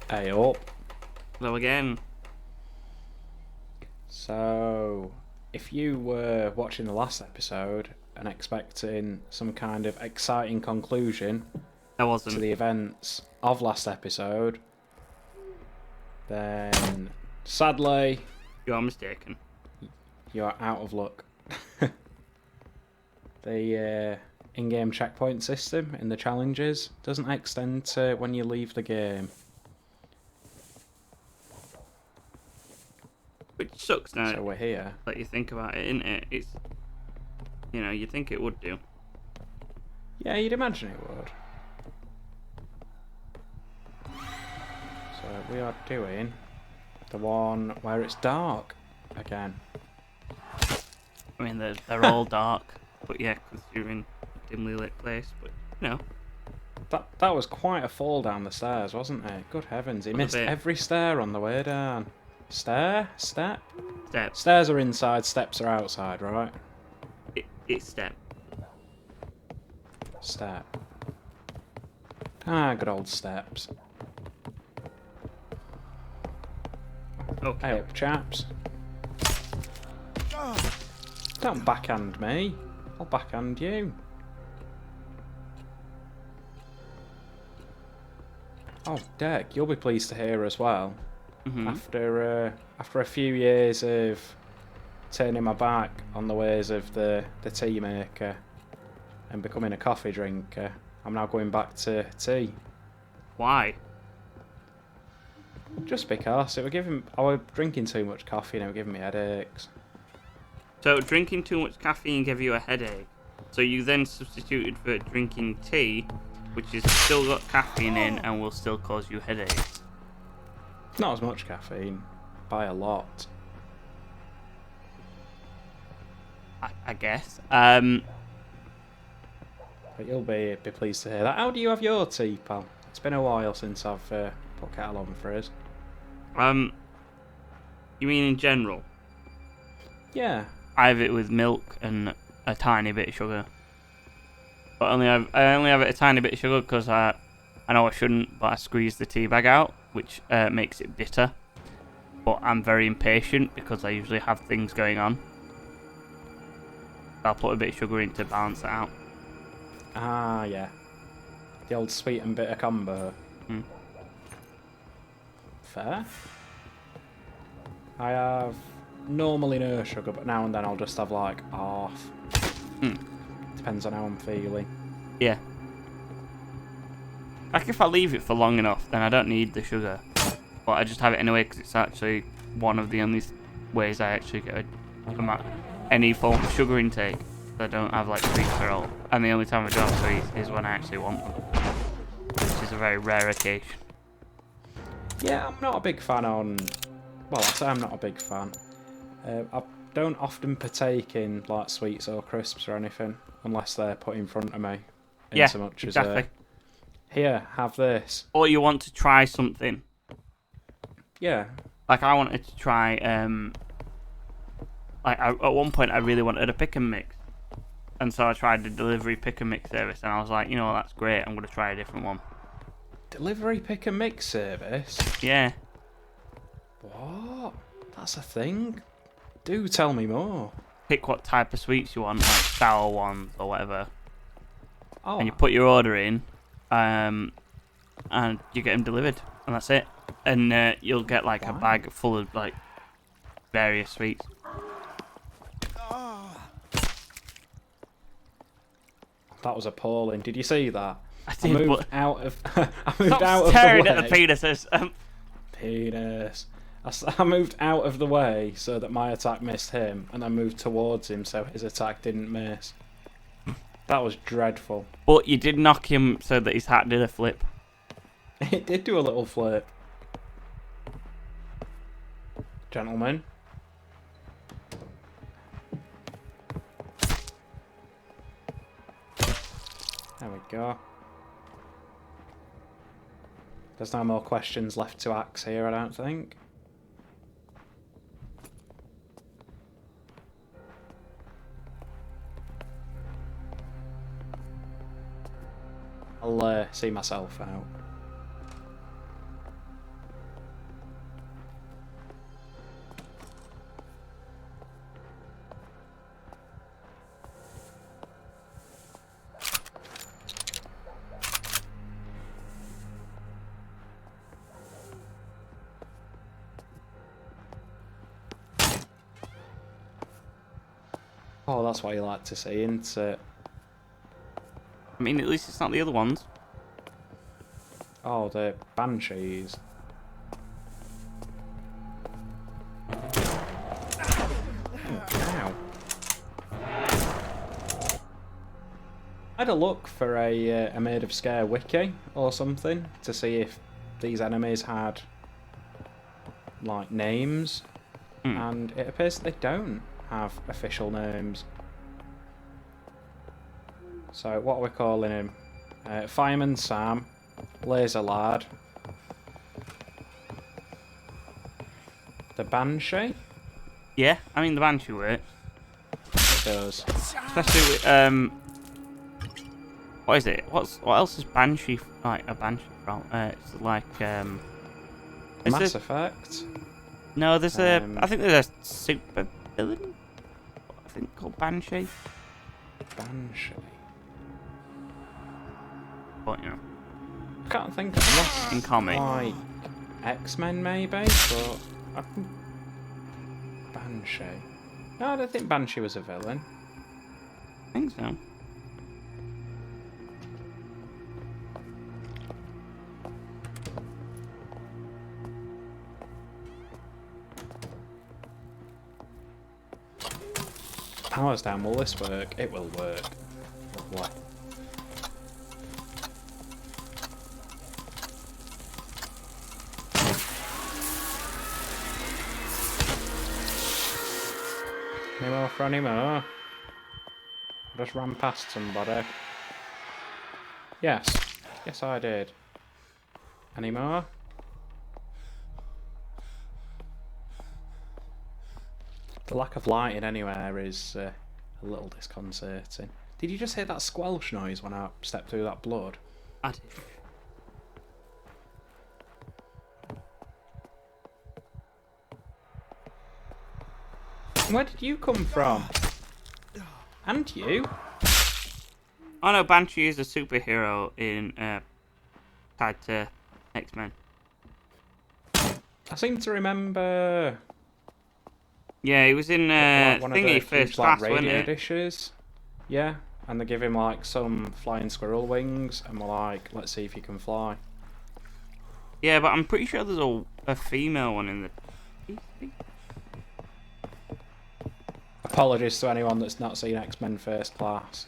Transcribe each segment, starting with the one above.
Hey up. Hello again. So, if you were watching the last episode and expecting some kind of exciting conclusion I to wasn't. the events of last episode, then sadly, You are mistaken. you're out of luck. The in-game checkpoint system in the challenges doesn't extend to when you leave the game. Which sucks now So we're here. that you think about it, isn't it? It's, you'd think it would do. Yeah, you'd imagine it would. So we are doing the one where it's dark again. I mean, they're all dark, but yeah, because you're in a dimly lit place. But That was quite a fall down the stairs, wasn't it? Good heavens, he Was a missed bit. every stair on the way down. Stair? Step? step. Stairs are inside, steps are outside, right? It's step. Step. Ah, good old steps. Okay. Hey up, chaps. Don't backhand me. I'll backhand you. Oh, Dick, you'll be pleased to hear as well. Mhm. After a few years of turning my back on the ways of the tea maker and becoming a coffee drinker, I'm now going back to tea. Why? Just because I was drinking too much coffee and it was giving me headaches. So drinking too much caffeine gave you a headache. So you then substituted for drinking tea, which has still got caffeine in and will still cause you headaches. Not as much caffeine, by a lot. I guess. But you'll be pleased to hear that. How do you have your tea, pal? It's been a while since I've put kettle on for us. You mean in general? Yeah. I have it with milk and a tiny bit of sugar. But I only have it a tiny bit of sugar because I know I shouldn't, but I squeeze the tea bag out, which makes it bitter. But I'm very impatient because I usually have things going on. I'll put a bit of sugar in to balance it out. Ah, yeah. The old sweet and bitter combo. Hmm. Fair. I have normally no sugar, but now and then I'll just have like half. Hmm. Depends on how I'm feeling. Yeah. Like if I leave it for long enough, then I don't need the sugar. But I just have it anyway because it's actually one of the only ways I actually get any form of sugar intake. I don't have like sweets at all. And the only time I do have sweets is when I actually want them. Which is a very rare occasion. Yeah, I'm not a big fan on... Well, I say I'm not a big fan. I don't often partake in like sweets or crisps or anything unless they're put in front of me. Yeah, So much exactly. as here, have this. Or you want to try something. Yeah. Like I wanted to try, at one point I really wanted a pick and mix. And so I tried the delivery pick and mix service and I was like, that's great, I'm going to try a different one. Delivery pick and mix service? Yeah. What? That's a thing? Do tell me more. Pick what type of sweets you want, like sour ones or whatever. Oh, And you put your order in, and you get them delivered, and that's it. And you'll get like a bag full of like various sweets. that was appalling. Did you see that? I I did, moved but out of. I moved stop out of the staring way. at the penises. Penis. I moved out of the way so that my attack missed him, and I moved towards him so his attack didn't miss. That was dreadful. But you did knock him so that his hat did a flip. It did do a little flip. Gentlemen. There we go. There's no more questions left to axe here, I don't think. I'll see myself out. Oh, that's what you like to see, isn't it? I mean, at least it's not the other ones. Oh, the banshees. Ow. I had a look for a Maid of Sker wiki or something to see if these enemies had like names, and it appears they don't have official names. So what are we calling him? Fireman Sam, Laser Lad, the Banshee. Yeah, I mean the Banshee works. It does. Especially with what is it? What else is Banshee like a Banshee from? It's like Mass Effect. No, there's I think there's a super villain. I think called Banshee. Banshee. But you know, I can't think of unless in comic. like X-Men maybe, but I think Banshee. No, I don't think Banshee was a villain. I think so. Power's down, will this work? It will work. Lovely. Any more for any more? Just ran past somebody. Yes. Yes, I did. Any more? The lack of lighting anywhere is a little disconcerting. Did you just hear that squelch noise when I stepped through that blood? I did. Where did you come from? And you? Oh no, Banshee is a superhero in tied to X-Men. I seem to remember Yeah, he was in like one of Thingy the First huge, Class, like, wasn't radio it? dishes. Yeah, and they give him like some flying squirrel wings, and we're like, let's see if you can fly. Yeah, but I'm pretty sure there's a female one in the. Apologies to anyone that's not seen X-Men First Class.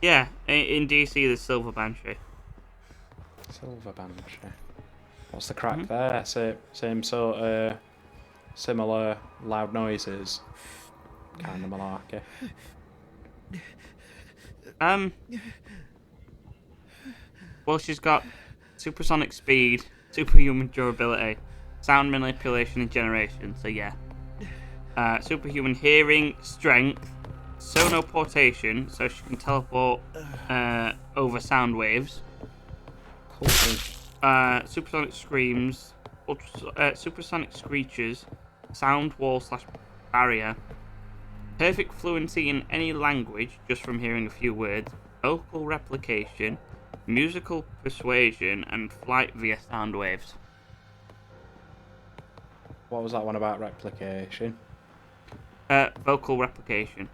Yeah, in DC there's Silver Banshee. Silver Banshee. What's the crack there? Same sort of similar loud noises. Kind of malarkey. Well, she's got supersonic speed, superhuman durability, sound manipulation and generation. So yeah, superhuman hearing, strength, sonoportation, so she can teleport over sound waves. Cool. Supersonic screams, supersonic screeches, sound wall / barrier, perfect fluency in any language just from hearing a few words, vocal replication, musical persuasion, and flight via sound waves. What was that one about replication? Vocal replication.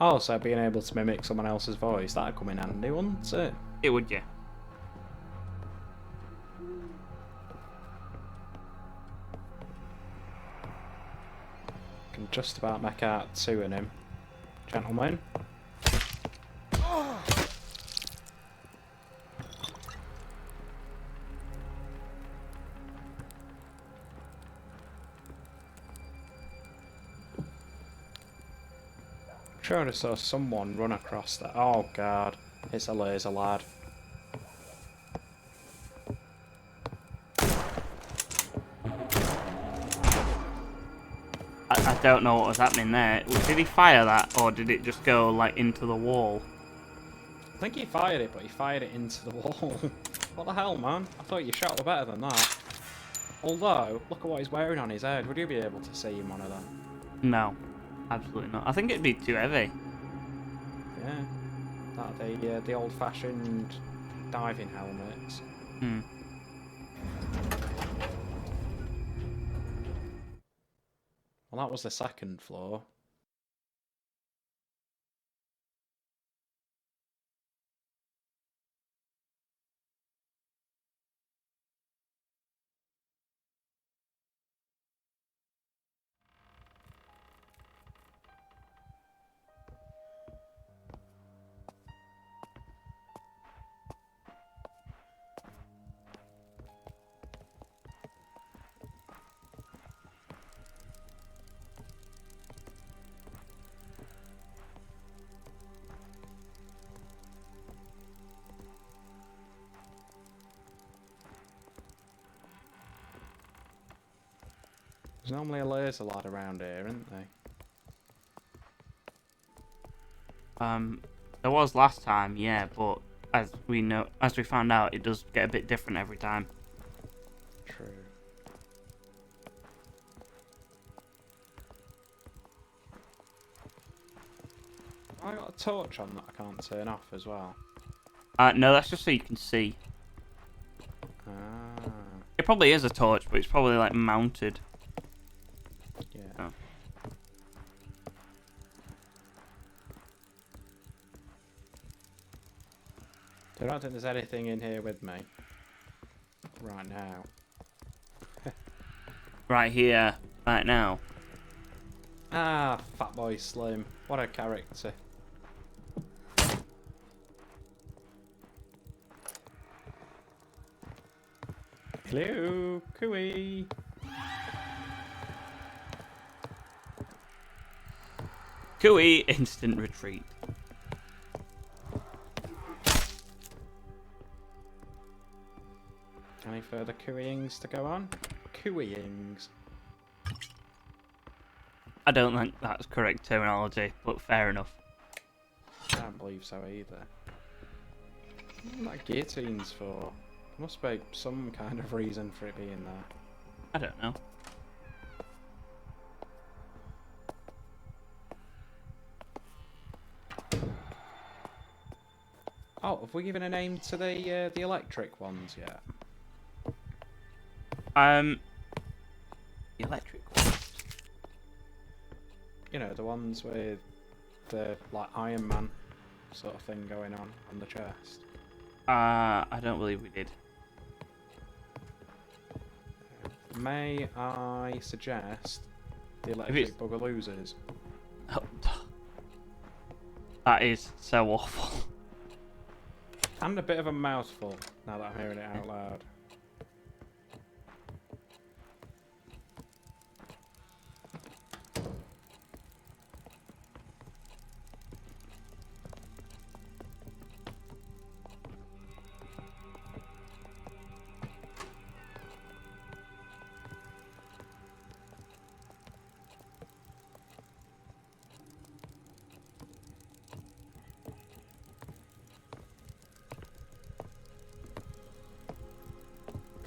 Oh, so being able to mimic someone else's voice, that'd come in handy, wouldn't it? It would, yeah. Can just about make out two in him. Gentlemen. Sure, I saw someone run across that. Oh god, it's a laser lad. I don't know what was happening there. Did he fire that, or did it just go like into the wall? I think he fired it, but he fired it into the wall. What the hell, man? I thought your shot were better than that. Although, look at what he's wearing on his head. Would you be able to see him on of them? No, absolutely not. I think it'd be too heavy. Yeah. That the old-fashioned diving helmets. Well, that was the second floor. There's normally a laser lad around here, isn't there? There was last time, yeah, but as we found out, it does get a bit different every time. True. I got a torch on that I can't turn off as well. No, that's just so you can see. Ah, It probably is a torch, but it's probably like mounted. yeah. Oh. I don't think there's anything in here with me right now. Right here, right now. Ah, Fatboy Slim. What a character. Hello, Cooey. Cooey, instant retreat. Any further cooeyings to go on? Cooeyings. I don't think that's correct terminology, but fair enough. I don't believe so either. What are that guillotines for? There must be some kind of reason for it being there. I don't know. Oh, have we given a name to the electric ones yet? The electric one. You know, the ones with the like Iron Man sort of thing going on the chest. I don't believe we did. May I suggest the electric bugaloozers? Oh, that is so awful. And a bit of a mouthful, now that I'm hearing it out loud.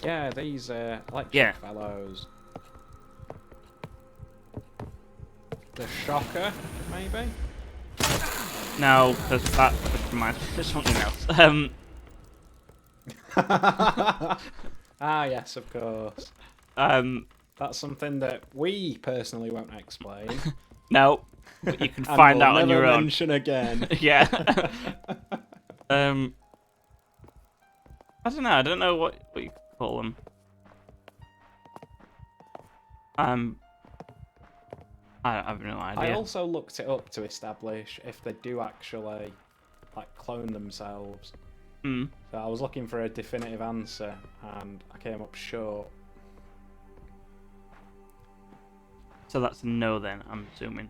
Yeah, these electric fellows. The shocker, maybe? No, because that reminds me of something else. Ah, yes, of course. That's something that we personally won't explain. No, but you can And find we'll out on your never own. mention again. Yeah. I don't know. I don't know what you could call them. I have no idea. I also looked it up to establish if they do actually like clone themselves. Hmm. So I was looking for a definitive answer, and I came up short. So that's a no then, I'm assuming.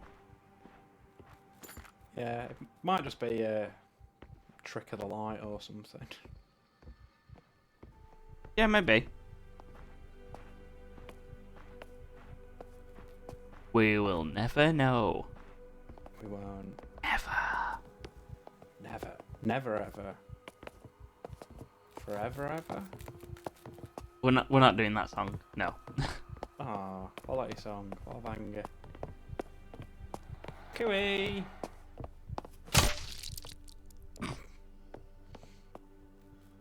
Yeah, it might just be a trick of the light or something. Yeah, maybe. We will never know. We won't. Never. Never. Never ever. Forever ever? We're not doing that song. No. Ah, quality song. What a banger. Cooey!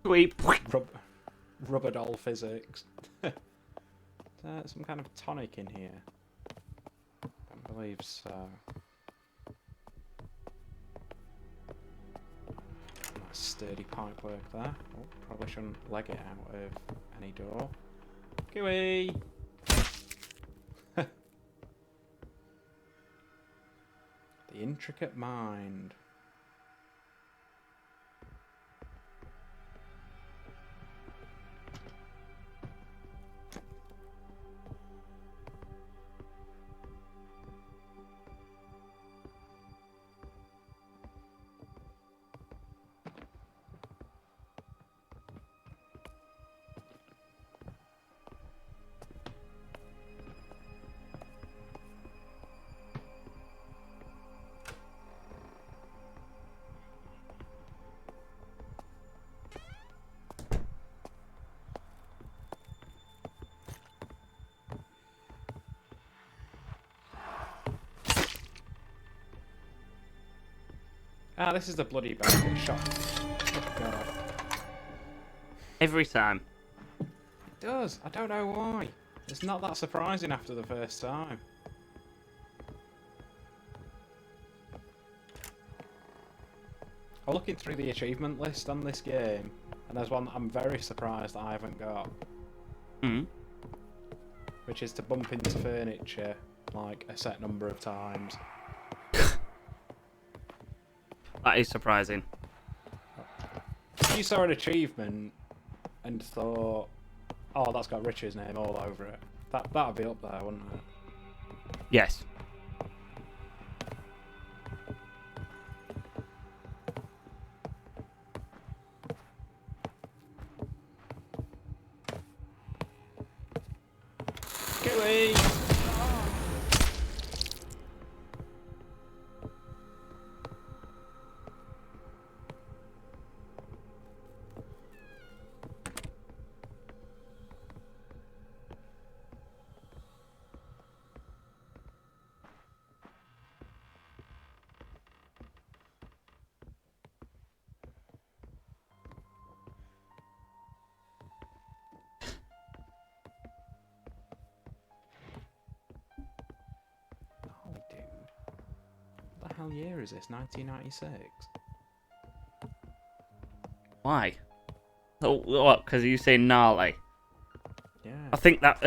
Sweep. Rubber doll physics. Some kind of tonic in here. believe so. Nice sturdy pipe work there. Oh, probably shouldn't leg it out of any door. Gooey! The intricate mind. Ah, this is the bloody bad shot. Oh, God. Every time. It does. I don't know why. It's not that surprising after the first time. I'm looking through the achievement list on this game, and there's one that I'm very surprised I haven't got. Hmm. Which is to bump into furniture like a set number of times. That is surprising. If you saw an achievement and thought, oh, that's got Richard's name all over it, that'd be up there, wouldn't it? Yes. Gooey! What the hell year is this? 1996? Why? Oh, what? Because you say gnarly. Yeah. I think that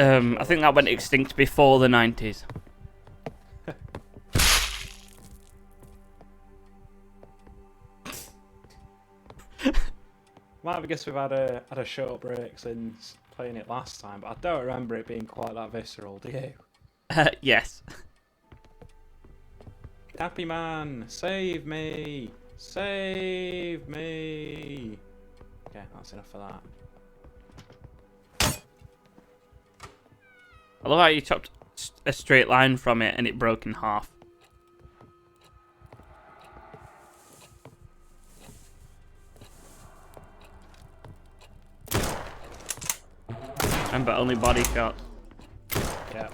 went extinct before the 90s. Might have guessed we've had a short break since playing it last time, but I don't remember it being quite that visceral, do you? Yes. Happy man, save me! Save me! Okay, that's enough for that. I love how you chopped a straight line from it and it broke in half. Remember, only body shots. Yeah.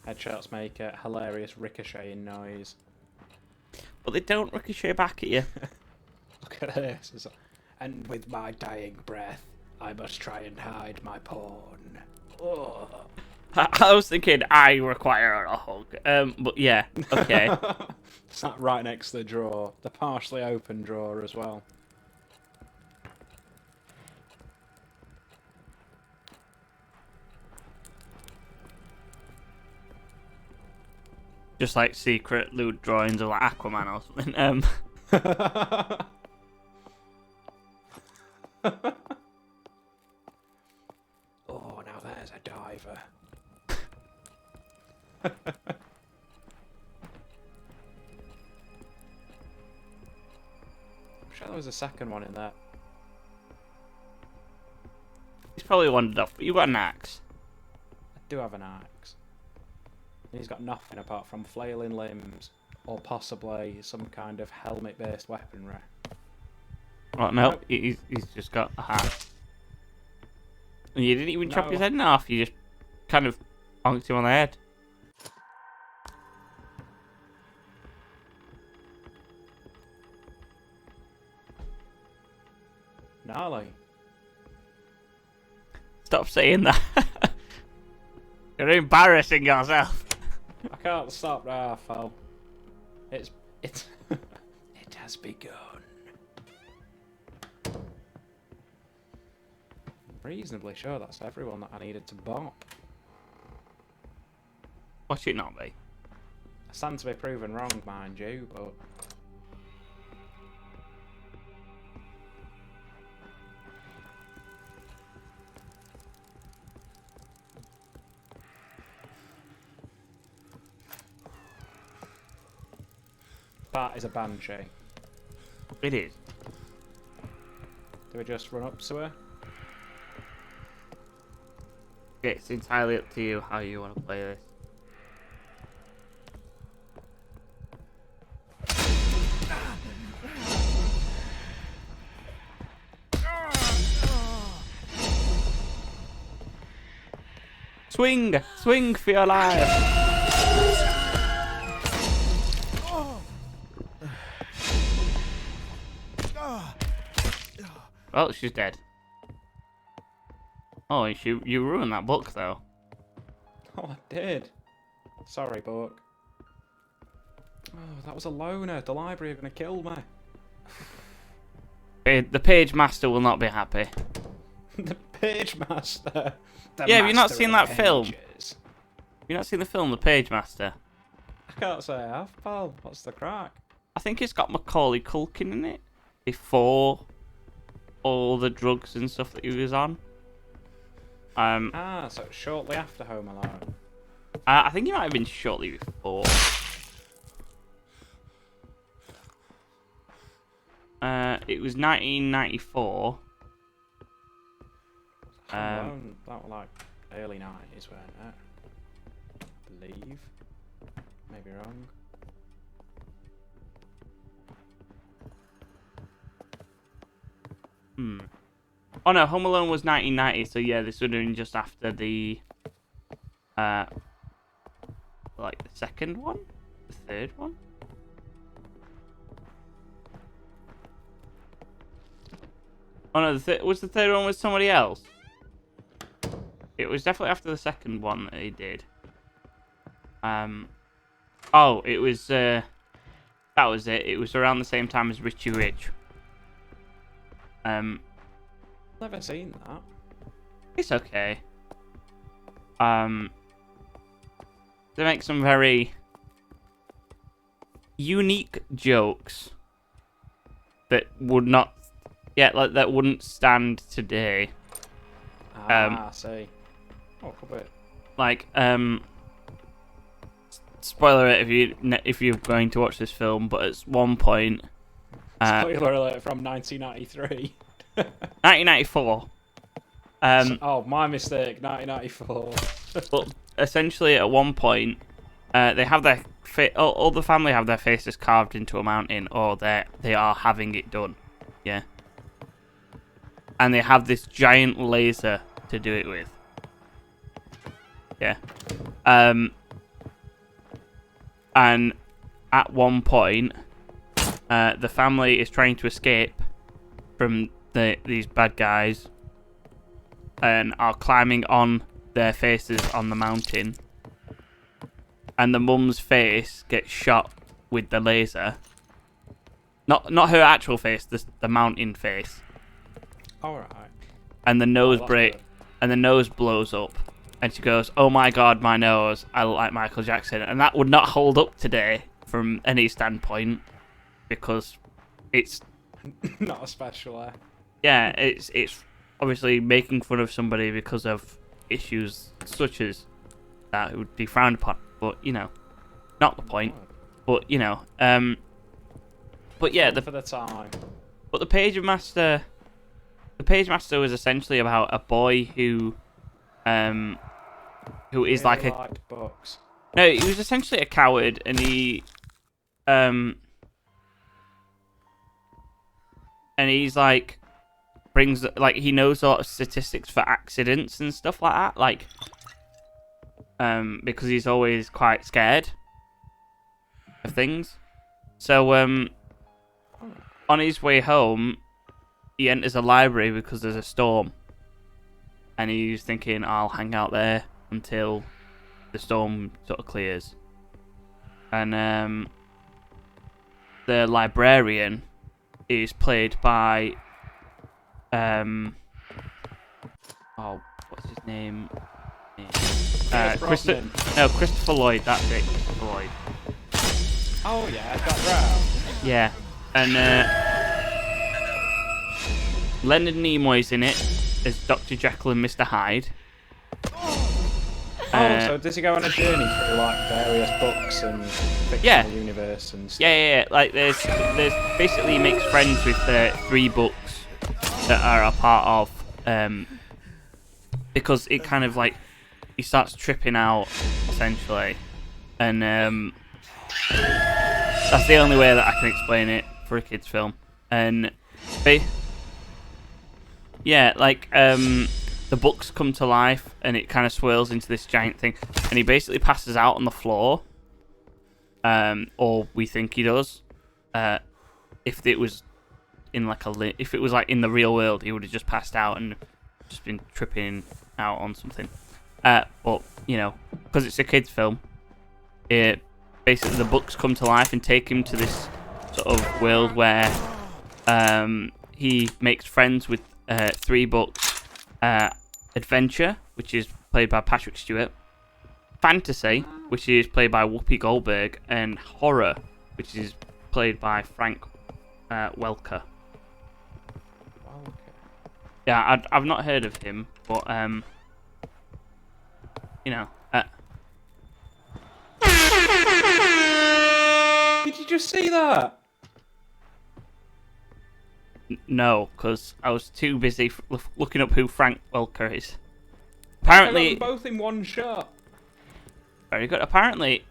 Headshots make a hilarious ricocheting noise. But they don't ricochet back at you. Look at this. And with my dying breath, I must try and hide my porn. Oh. I was thinking I require a hug. But yeah, okay. Sat right next to the drawer. The partially open drawer as well. Just like secret lewd drawings of like Aquaman or something. Oh, now there's a diver. I'm sure there was a second one in there. He's probably wandered up, but you got an axe. I do have an axe. And he's got nothing apart from flailing limbs, or possibly some kind of helmet-based weaponry. Oh no, he's just got a hat. And you didn't even chop his head in half, you just kind of bonked him on the head. Gnarly. Stop saying that. You're embarrassing yourself. I can't stop now, Phil. It's it has begun. Reasonably sure that's everyone that I needed to bop. What should it not be? I stand to be proven wrong, mind you, but that is a banshee. It is. Do we just run up to her? It's entirely up to you how you want to play this. Swing! Swing for your life! Well, she's dead. Oh, you ruined that book, though. Oh, I did. Sorry, book. Oh, that was a loner. The library are going to kill me. The page master will not be happy. The page master. Yeah, have you not seen that film? Have you not seen the film, The Page Master? I can't say I have, pal. What's the crack? I think it's got Macaulay Culkin in it. Before all the drugs and stuff that he was on. So shortly after Home Alone. I think it might have been shortly before. It was 1994. Home Alone, that was like early 90s, weren't it? I believe. Maybe wrong. Oh no, Home Alone was 1990, so yeah, this would have been just after the, like the second one? The third one? Oh no, was the third one with somebody else? It was definitely after the second one that he did. Oh, it was, that was it. It was around the same time as Richie Rich. Never seen that. It's okay. They make some very unique jokes that would not, that wouldn't stand today. I see. Oh, could be. Like, spoiler alert if you're going to watch this film, but at one point, Spoiler alert from 1993. 1994. Oh, my mistake. 1994. But essentially, at one point, they have their all the family have their faces carved into a mountain, or they are having it done. Yeah. And they have this giant laser to do it with. Yeah. And at one point, the family is trying to escape from these bad guys and are climbing on their faces on the mountain. And the mum's face gets shot with the laser. Not her actual face, the mountain face. Alright. And the nose good. and the nose blows up. And she goes, "Oh my god, my nose. I look like Michael Jackson." And that would not hold up today from any standpoint, because it's not especially. Yeah, it's obviously making fun of somebody because of issues such as that would be frowned upon. But not the point. But but yeah, for the time. But the Page Master was essentially about a boy who is Really like liked books. No, he was essentially a coward, and he's like brings like he knows a lot of statistics for accidents and stuff like that, like because he's always quite scared of things. So on his way home, he enters a library because there's a storm, and he's thinking, "I'll hang out there until the storm sort of clears, and the librarian is played by oh, what's his name? Christopher Lloyd. That's it, Christopher Lloyd. Oh yeah, Doc Brown. Yeah, and Leonard Nimoy's in it as Dr. Jekyll and Mr. Hyde. So does he go on a journey through like various books and fictional universe and stuff? Yeah. Like there's basically he makes friends with 3 books that are a part of because it kind of like he starts tripping out essentially, and that's the only way that I can explain it for a kids film. And the books come to life and it kind of swirls into this giant thing, and he basically passes out on the floor, or we think he does. If it was in like if it was like in the real world, he would have just passed out and just been tripping out on something. But you know, because it's a kids film, basically the books come to life and take him to this sort of world where he makes friends with 3 books. Adventure, which is played by Patrick Stewart. Fantasy, which is played by Whoopi Goldberg. And Horror, which is played by Frank Welker. Yeah, I've not heard of him, but you know. Did you just see that? No, because I was too busy looking up who Frank Welker is. Apparently, I got them both in one shot. Very good. Apparently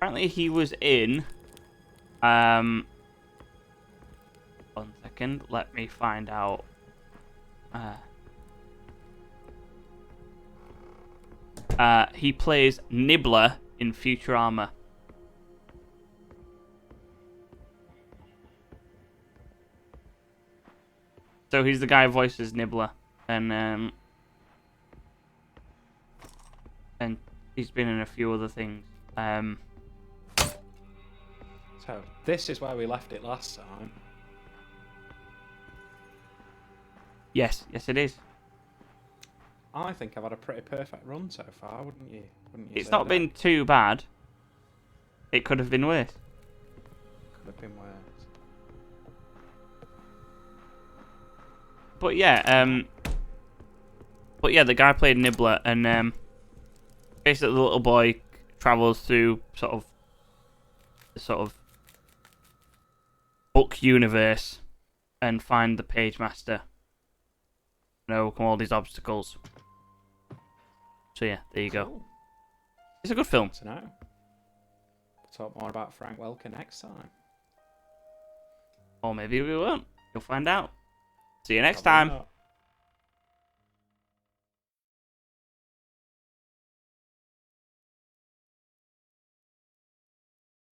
he was in. 1 second, let me find out. He plays Nibbler in Futurama. So he's the guy who voices Nibbler, and he's been in a few other things. So this is where we left it last time. Yes, it is. I think I've had a pretty perfect run so far, wouldn't you? It's not been too bad. It could have been worse. Could have been worse. But yeah, the guy played Nibbler, and basically the little boy travels through the sort of book universe and find the page master and overcome all these obstacles. So yeah, there you go. It's a good film. So now, we'll talk more about Frank Welker next time. Or maybe we won't. You'll find out. See you next Probably time. not.